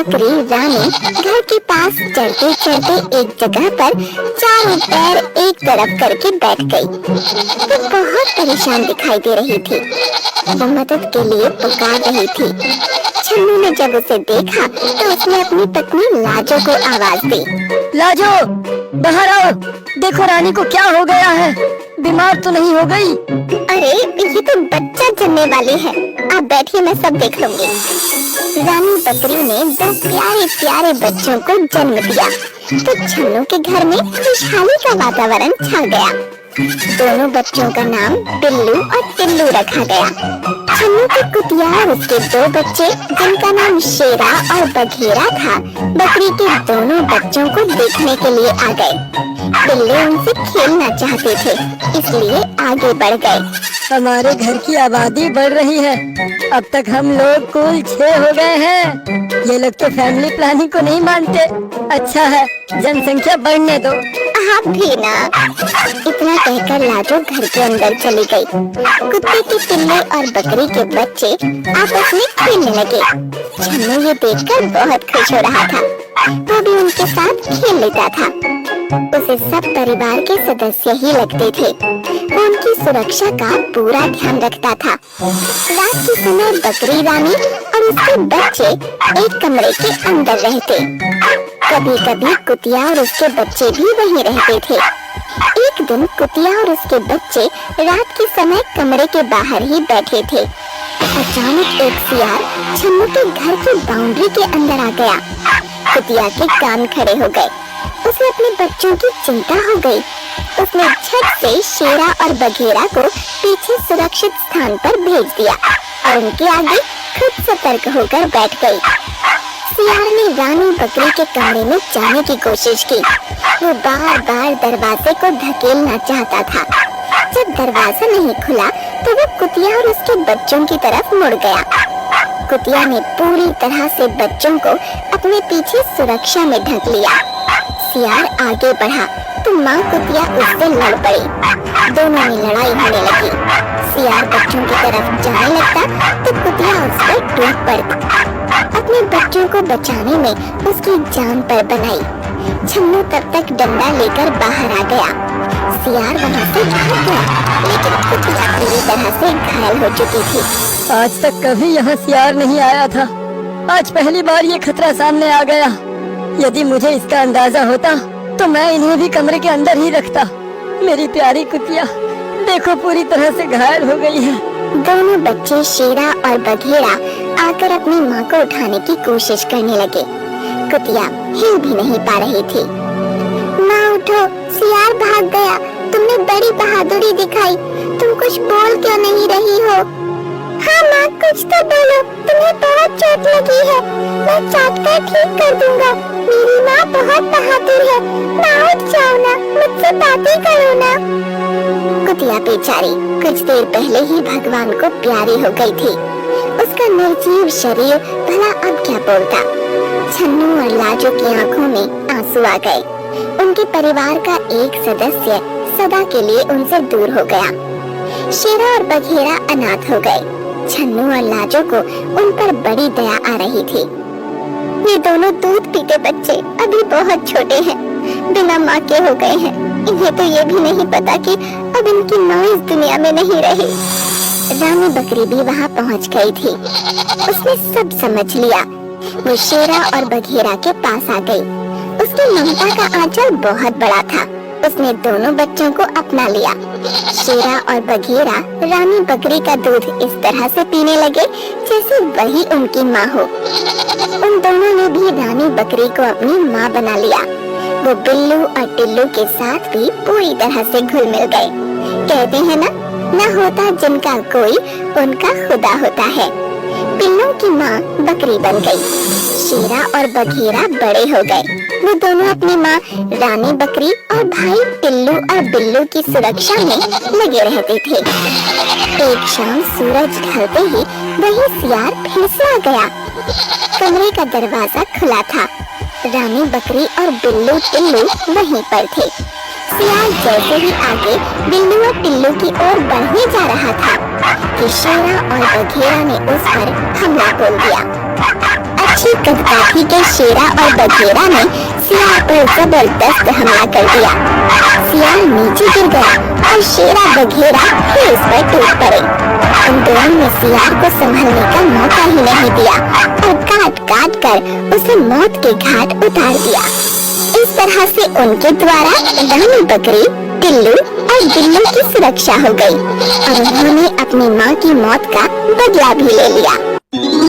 बकरी रानी घर के पास चढ़ते चढ़ते एक जगह पर चारों पैर एक तरफ करके बैठ गई। वो बहुत परेशान दिखाई दे रही थी। वो मदद के लिए पुकार रही थी। छन्नू ने जब उसे देखा तो उसने अपनी पत्नी लाजो को आवाज दी। लाजो, बाहर आओ, देखो रानी को क्या हो गया है, बीमार तो नहीं हो गई? अरे ये तो बच्चा जन्मने वाली है, आप बैठिए, मैं सब देख लूंगी। रानी बकरी ने 2 प्यारे प्यारे बच्चों को जन्म दिया तो छन्नू के घर में खुशहाली का वातावरण छा गया। दोनों बच्चों का नाम बिल्लू और टिल्लू रखा गया। छन्नू के कुतिया और उसके 2 बच्चे जिनका नाम शेरा और बघेरा था, बकरी के दोनों बच्चों को देखने के लिए आ गए। बिल्ली उनसे खेलना चाहते थे, इसलिए आगे बढ़ गए। हमारे घर की आबादी बढ़ रही है, अब तक हम लोग कुल 6 हो गए हैं। ये लोग तो फैमिली प्लानिंग को नहीं मानते। अच्छा है, जनसंख्या बढ़ने दो। आप भी ना। इतना कहकर लाजो घर के अंदर चली गई। कुत्ते के पिल्ले और बकरी के बच्चे आपस में खेलने लगे। छन्नू ये देखकर बहुत खुश हो रहा था। वो भी उनके साथ खेल लेता था। उसे सब परिवार के सदस्य ही लगते थे। वो उनकी सुरक्षा का पूरा ध्यान रखता था। रात के समय बकरी रानी और उसके बच्चे एक कमरे के अंदर रहते। कभी कभी कुतिया और उसके बच्चे भी वहीं रहते थे। एक दिन कुतिया और उसके बच्चे रात के समय कमरे के बाहर ही बैठे थे। अचानक एक सियार छन्नू के घर की बाउंड्री के अंदर आ गया। कुतिया के कान खड़े हो गए। उसे अपने बच्चों की चिंता हो गई। उसने झट से शेरा और बघेरा को पीछे सुरक्षित स्थान पर भेज दिया और उनके आगे खुद सतर्क होकर बैठ गई। सियार ने रानी बकरी के कमरे में जाने की कोशिश की। वो बार बार दरवाजे को धकेलना चाहता था। जब दरवाजा नहीं खुला तो वो कुतिया और उसके बच्चों की तरफ मुड़ गया। कुतिया ने पूरी तरह से बच्चों को अपने पीछे सुरक्षा में ढक लिया। सियार आगे बढ़ा तो माँ कुतिया उससे लड़ पड़ी। दोनों में लड़ाई होने लगी। सियार बच्चों की तरफ जाने लगता तो कुतिया उस पर टूट पड़ता। अपने बच्चों को बचाने में उसकी जान पर बनाई। छन्नू तब तक डंडा लेकर बाहर आ गया। सियार वहाँ से भाग गया, लेकिन कुतिया पूरी तरह से घायल हो चुकी थी। आज तक कभी यहाँ सियार नहीं आया था, आज पहली बार ये खतरा सामने आ गया। यदि मुझे इसका अंदाजा होता तो मैं इन्हें भी कमरे के अंदर ही रखता। मेरी प्यारी कुतिया देखो पूरी तरह से घायल हो गई है। दोनों बच्चे शेरा और बघेरा आकर अपनी माँ को उठाने की कोशिश करने लगे। कुतिया हिल भी नहीं पा रही थी। माँ उठो, सियार भाग गया। तुमने बड़ी बहादुरी दिखाई। तुम कुछ बोल क्यों नहीं रही हो? हाँ माँ, कुछ तो बोलो, तुम्हें बहुत चोट लगी है। मैं चाटकर ठीक कर दूंगा। मेरी माँ बहुत बहादुर है। माँ उठ जाओ ना, मुझसे बातें करो ना। कुतिया बेचारी कुछ देर पहले ही भगवान को प्यारी हो गई थी। उसका निर्जीव शरीर भला अब क्या बोलता। छन्नू और लाजो की आंखों में आंसू आ गए। उनके परिवार का एक सदस्य सदा के लिए उनसे दूर हो गया। शेरा और बघेरा अनाथ हो गए। छन्नू और लाजो को उन पर बड़ी दया आ रही थी। ये दोनों दूध पीते बच्चे अभी बहुत छोटे हैं, बिना माँ के हो गए हैं। इन्हें तो ये भी नहीं पता कि अब इनकी माँ इस दुनिया में नहीं रही। रानी बकरी भी वहाँ पहुँच गई थी। उसने सब समझ लिया। वो शेरा और बघेरा के पास आ गई। उसकी ममता का आंचल बहुत बड़ा था। उसने दोनों बच्चों को अपना लिया। शेरा और बघेरा रानी बकरी का दूध इस तरह से पीने लगे जैसे वही उनकी माँ हो। उन दोनों ने भी रानी बकरी को अपनी माँ बना लिया। वो बिल्लू और टिल्लू के साथ भी पूरी तरह से घुल मिल गए। कहते हैं ना होता जिनका कोई उनका खुदा होता है। पिल्लों की माँ बकरी बन गई। शेरा और बघेरा बड़े हो गए। वो दोनों अपनी माँ रानी बकरी और भाई टिल्लू और बिल्लू की सुरक्षा में लगे रहते थे। एक शाम सूरज ढलते ही वही सियार फिर से आ गया। कमरे का दरवाजा खुला था। रानी बकरी और बिल्लू टिल्लू वहीं पर थे। सियार जैसे ही आगे बिल्लू और टिल्लू की ओर बढ़ने जा रहा था कि शेरा और बघेरा ने उस पर हमला बोल दिया। अच्छी कदकाठी के शेरा और बघेरा ने सियार पर जबरदस्त हमला कर दिया। सियार नीचे गिर गया और शेरा बघेरा फिर उस पर टूट पड़े। उन दोनों ने सियार को संभलने का मौका ही नहीं दिया और काट काट कर उसे मौत के घाट उतार दिया। इस तरह से उनके द्वारा रानी बकरी, टिल्लू और बिल्ली की सुरक्षा हो गई और उन्होंने अपनी माँ की मौत का बदला भी ले लिया।